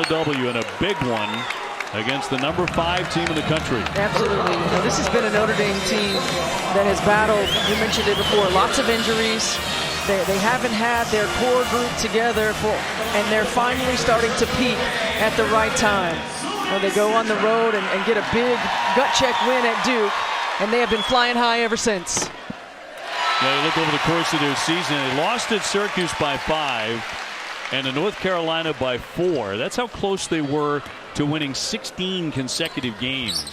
W and a big one against the number 5 team in the country. Absolutely. Now, this has been a Notre Dame team that has battled, you mentioned it before, lots of injuries. They haven't had their core group together, and they're finally starting to peak at the right time. When they go on the road and get a big gut check win at Duke, and they have been flying high ever since. Now you look over the course of their season, they lost at Syracuse by 5. And to North Carolina by 4. That's how close they were to winning 16 consecutive games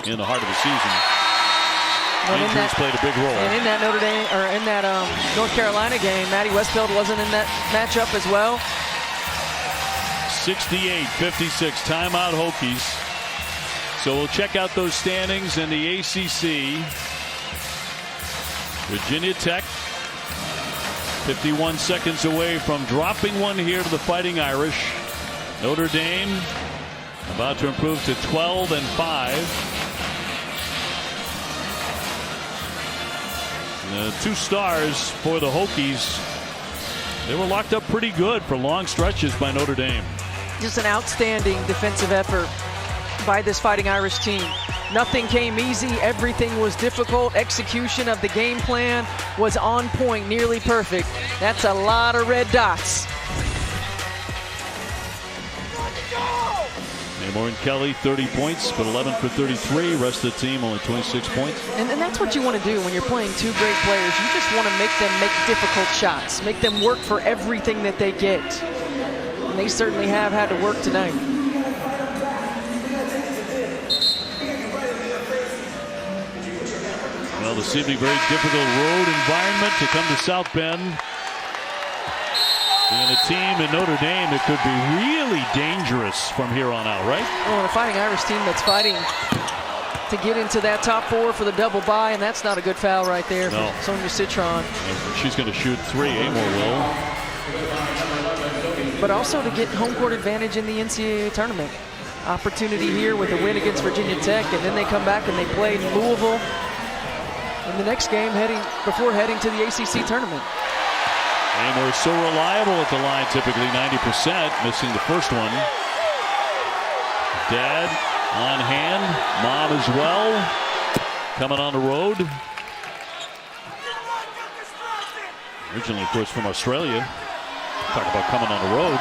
in the heart of the season. Injuries played a big role. And in that Notre Dame, or in that North Carolina game, Maddie Westfield wasn't in that matchup as well. 68-56, timeout Hokies. So we'll check out those standings in the ACC. Virginia Tech 51 seconds away from dropping one here to the Fighting Irish. Notre Dame about to improve to 12-5. 2 stars for the Hokies. They were locked up pretty good for long stretches by Notre Dame. Just an outstanding defensive effort by this Fighting Irish team. Nothing came easy. Everything was difficult. Execution of the game plan was on point, nearly perfect. That's a lot of red dots. Namor and Kelly, 30 points, but 11 for 33. Rest of the team only 26 points. And that's what you want to do when you're playing 2 great players. You just want to make them make difficult shots, make them work for everything that they get. And they certainly have had to work tonight. Well, this evening, very difficult road environment to come to South Bend. And a team in Notre Dame that could be really dangerous from here on out, right? Oh, a Fighting Irish team that's fighting to get into that top 4 for the double bye, and that's not a good foul right there for Sonia Citron. She's going to shoot 3, Amor will. But also to get home court advantage in the NCAAW tournament. Opportunity here with a win against Virginia Tech, and then they come back and they play in Louisville in the next game before heading to the ACC tournament. Amor is so reliable at the line, typically 90%, missing the first one. Dad on hand, mom as well, coming on the road. Originally, of course, from Australia. Talk about coming on the road.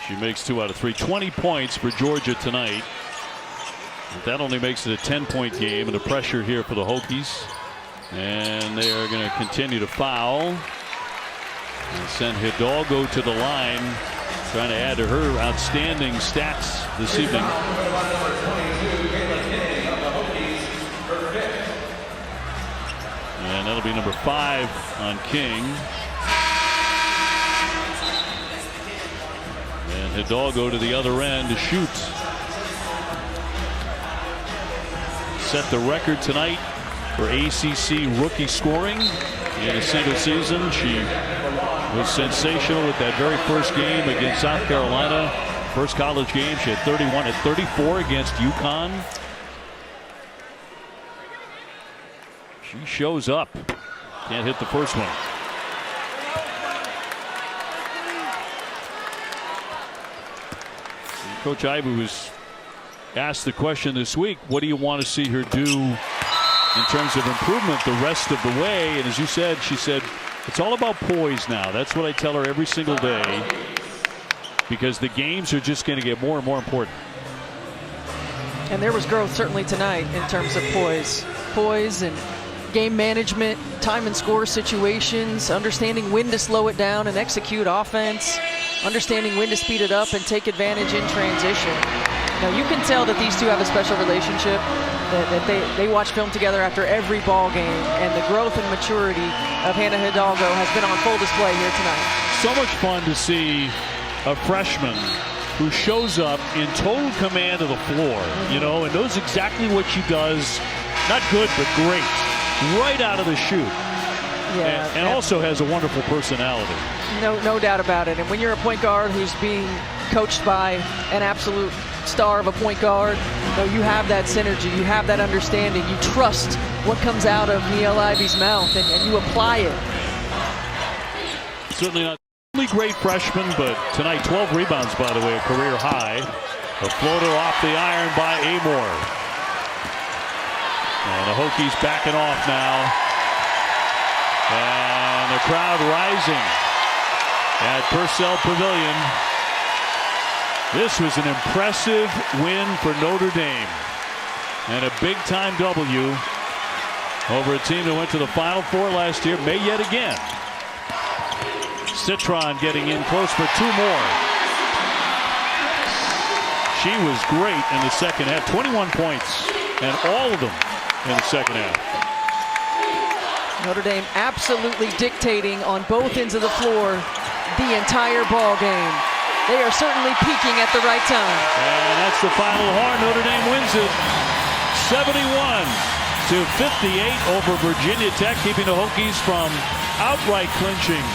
She makes 2 out of 3. 20 points for Georgia tonight. But that only makes it a 10-point game, and the pressure here for the Hokies. And they are going to continue to foul. And send Hidalgo to the line, trying to add to her outstanding stats this evening. And that'll be number 5 on King. And Hidalgo to the other end to shoot. Set the record tonight for ACC rookie scoring in a single season. She was sensational with that very first game against South Carolina. First college game, she had 31 at 34 against UConn. She shows up. Can't hit the first one. Coach Ibu was asked the question this week, what do you want to see her do in terms of improvement the rest of the way? And as you said, she said, it's all about poise now. That's what I tell her every single day, because the games are just going to get more and more important. And there was growth certainly tonight in terms of poise and game management, time and score situations, understanding when to slow it down and execute offense, understanding when to speed it up and take advantage in transition. Now you can tell that these two have a special relationship, that they watch film together after every ball game, and the growth and maturity of Hannah Hidalgo has been on full display here tonight. So much fun to see a freshman who shows up in total command of the floor, you know, and knows exactly what she does. Not good, but great. Right out of the chute. Yeah, and also has a wonderful personality. No doubt about it. And when you're a point guard who's being coached by an absolute star of a point guard, you have that synergy, you have that understanding, you trust what comes out of Niele Ivy's mouth, and you apply it. Certainly not. Great freshman, but tonight 12 rebounds, by the way, a career high. A floater off the iron by Amor. And the Hokies backing off now. And the crowd rising at Purcell Pavilion. This was an impressive win for Notre Dame. And a big-time W over a team that went to the Final Four last year, may yet again. Citron getting in close for 2 more. She was great in the second half. 21 points, and all of them in the second half. Notre Dame absolutely dictating on both ends of the floor the entire ball game. They are certainly peaking at the right time. And that's the final horn. Notre Dame wins it 71-58 over Virginia Tech, keeping the Hokies from outright clinching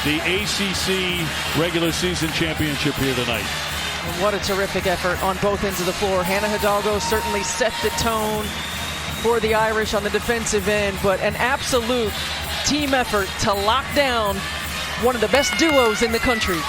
the ACC regular season championship here tonight. And what a terrific effort on both ends of the floor. Hannah Hidalgo certainly set the tone for the Irish on the defensive end, but an absolute team effort to lock down one of the best duos in the country.